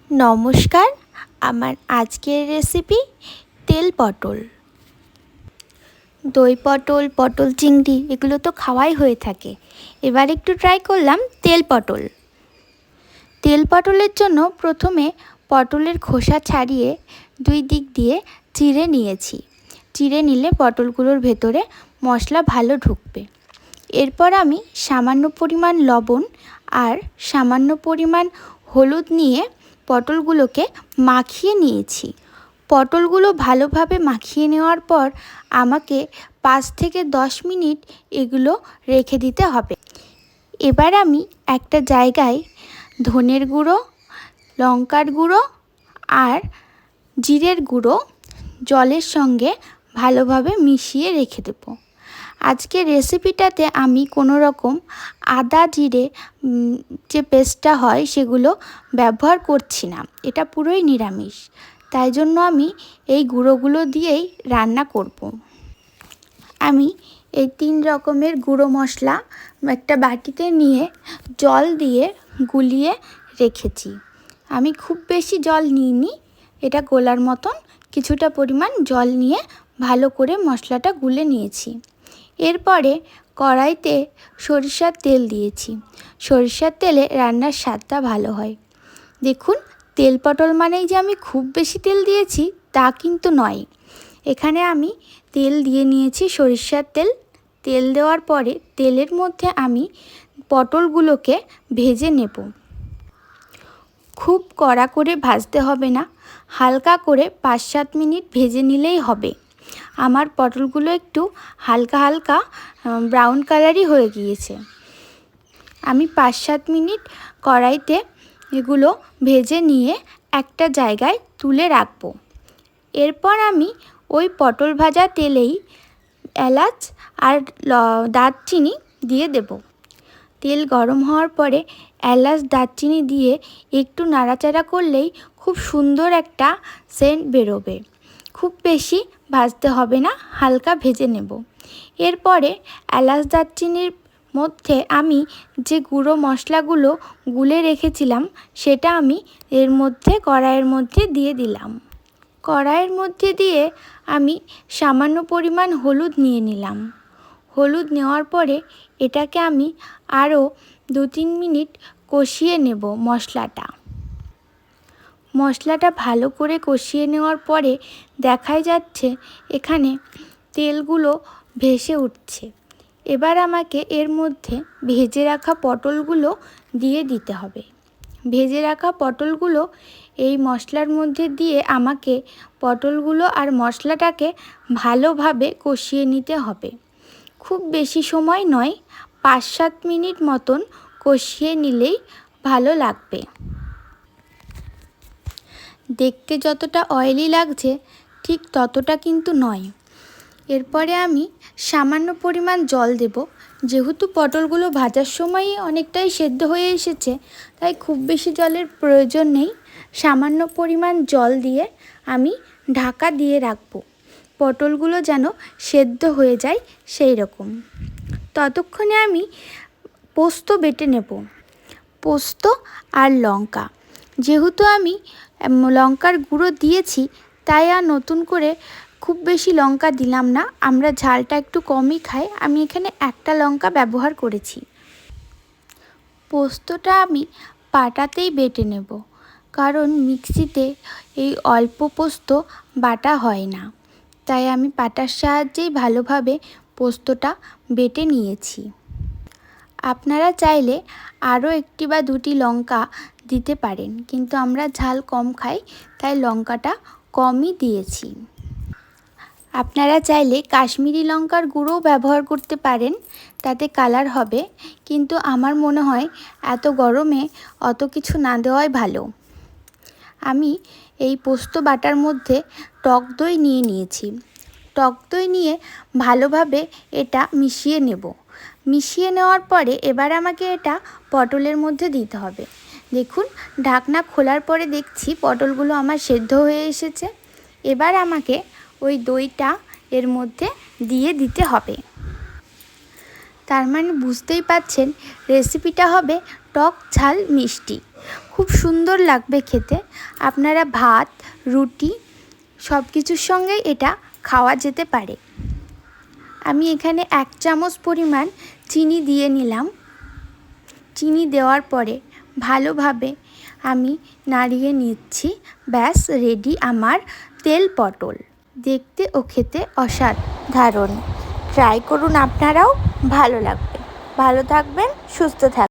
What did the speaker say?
নমস্কার। আমার আজকের রেসিপি তেল পটল। দই পটল, পটল চিংড়ি এগুলো তো খাওয়াই হয়ে থাকে। এবার একটু ট্রাই করলাম তেল পটল। তেল পটলের জন্য প্রথমে পটলের খোসা ছাড়িয়ে দুই দিক দিয়ে চিড়ে নিয়েছি। চিড়ে নিলে পটলগুলোর ভেতরে মশলা ভালো ঢুকবে। এরপর আমি সামান্য পরিমাণ লবণ আর সামান্য পরিমাণ হলুদ নিয়ে পটলগুলোকে মাখিয়ে নিয়েছি। পটলগুলো ভালোভাবে মাখিয়ে নেওয়ার পর আমাকে 5 থেকে 10 মিনিট এগুলো রেখে দিতে হবে। এবার আমি একটা জায়গায় ধনের গুঁড়ো, লঙ্কার গুঁড়ো আর জিরের গুঁড়ো জলের সঙ্গে ভালোভাবে মিশিয়ে রেখে দেব। আজকের রেসিপিটাতে আমি কোনো রকম আদা জিরে যে পেস্টটা হয় সেগুলো ব্যবহার করছি না, এটা পুরোই নিরামিষ। তাই জন্য আমি এই গুঁড়োগুলো দিয়েই রান্না করব। আমি এই 3 রকমের গুঁড়ো মশলা একটা বাটিতে নিয়ে জল দিয়ে গুলিয়ে রেখেছি। আমি খুব বেশি জল নিইনি, এটা গোলার মতন কিছুটা পরিমাণ জল নিয়ে ভালো করে মশলাটা গুলে নিয়েছি। এরপরে কড়াইতে সরিষার তেল দিয়েছি। সরিষার তেলে রান্নার স্বাদটা ভালো হয়। দেখুন, তেল পটল মানেই যে আমি খুব বেশি তেল দিয়েছি তা কিন্তু নয়। এখানে আমি তেল দিয়ে নিয়েছি, সরিষার তেল। তেল দেওয়ার পরে তেলের মধ্যে আমি পটলগুলোকে ভেজে নেব। খুব কড়া করে ভাজতে হবে না, হালকা করে 5-7 মিনিট ভেজে নিলেই হবে। আমার পটলগুলো একটু হালকা হালকা ব্রাউন কালারই হয়ে গিয়েছে। আমি 5-7 মিনিট কড়াইতে এগুলো ভেজে নিয়ে একটা জায়গায় তুলে রাখব। এরপর আমি ওই পটল ভাজা তেলেই এলাচ আর দারচিনি দিয়ে দেব। তেল গরম হওয়ার পরে এলাচ দারচিনি দিয়ে একটু নাড়াচাড়া করলেই খুব সুন্দর একটা সেন্ট বেরোবে। খুব বেশি ভাজতে হবে না, হালকা ভেজে নেব। এরপরে এলাচ দারচিনির মধ্যে আমি যে গুঁড়ো মশলাগুলো গুলে রেখেছিলাম সেটা আমি এর মধ্যে কড়াইয়ের মধ্যে দিয়ে দিলাম। কড়াইয়ের মধ্যে দিয়ে আমি সামান্য পরিমাণ হলুদ নিয়ে নিলাম। হলুদ নেওয়ার পরে এটাকে আমি আরও 2-3 মিনিট কষিয়ে নেব। মশলাটা ভালো করে কষিয়ে নেওয়ার পরে দেখাই যাচ্ছে এখানে তেলগুলো ভেসে উঠছে। এবার আমাকে এর মধ্যে ভেজে রাখা পটলগুলো দিয়ে দিতে হবে। ভেজে রাখা পটলগুলো এই মশলার মধ্যে দিয়ে আমাকে পটলগুলো আর মশলাটাকে ভালোভাবে কষিয়ে নিতে হবে। খুব বেশি সময় নয়, 5-7 মিনিট মতন কষিয়ে নিলেই ভালো লাগবে। দেখতে যতটা অয়েলি লাগছে ঠিক ততটা কিন্তু নয়। এরপরে আমি সামান্য পরিমাণ জল দেব। যেহেতু পটলগুলো ভাজার সময়ই অনেকটাই সেদ্ধ হয়ে এসেছে, তাই খুব বেশি জলের প্রয়োজন নেই। সামান্য পরিমাণ জল দিয়ে আমি ঢাকা দিয়ে রাখব, পটলগুলো যেন সেদ্ধ হয়ে যায় সেই রকম। ততক্ষণে আমি পোস্ত বেটে নেব। পোস্ত আর লঙ্কা, যেহেতু আমি লঙ্কার গুঁড়ো দিয়েছি তাই আর নতুন করে খুব বেশি লঙ্কা দিলাম না। আমরা ঝালটা একটু কমই খাই, আমি এখানে একটা লঙ্কা ব্যবহার করেছি। পোস্তটা আমি পাটাতেই বেটে নেব, কারণ মিক্সিতে এই অল্প পোস্ত বাটা হয় না। তাই আমি পাটার সাহায্যেই ভালোভাবে পোস্তটা বেটে নিয়েছি। আপনারা চাইলে আরও 1 বা 2টি লঙ্কা দিতে পারেন, কিন্তু আমরা ঝাল কম খাই তাই লঙ্কাটা কমই দিয়েছি। আপনারা চাইলে কাশ্মীরি লঙ্কার গুঁড়োও ব্যবহার করতে পারেন, তাতে কালার হবে, কিন্তু আমার মনে হয় এত গরমে অত কিছু না দেওয়াই ভালো। আমি এই পোস্ত বাটার মধ্যে টক দই নিয়ে নিয়েছি। টক দই নিয়ে ভালোভাবে এটা মিশিয়ে নেব। মিশিয়ে নেওয়ার পরে এবার আমাকে এটা পটলের মধ্যে দিতে হবে। দেখুন, ঢাকনা খোলার পরে দেখছি পটলগুলো আমার সেদ্ধ হয়ে এসেছে। এবার আমাকে ওই দইটা এর মধ্যে দিয়ে দিতে হবে। তার মানে বুঝতেই পাচ্ছেন রেসিপিটা হবে টক ঝাল মিষ্টি। খুব সুন্দর লাগবে খেতে। আপনারা ভাত, রুটি সব কিছুর সঙ্গে এটা খাওয়া যেতে পারে। আমি এখানে 1 চামচ পরিমাণ চিনি দিয়ে নিলাম। চিনি দেওয়ার পরে ভালোভাবে আমি নাড়িয়ে নিচ্ছি। ব্যাস রেডি আমার তেল পটল। দেখতে ও খেতে অসাধারণ। ট্রাই করুন আপনারাও, ভালো লাগবে। ভালো থাকবেন, সুস্থ থাকবেন।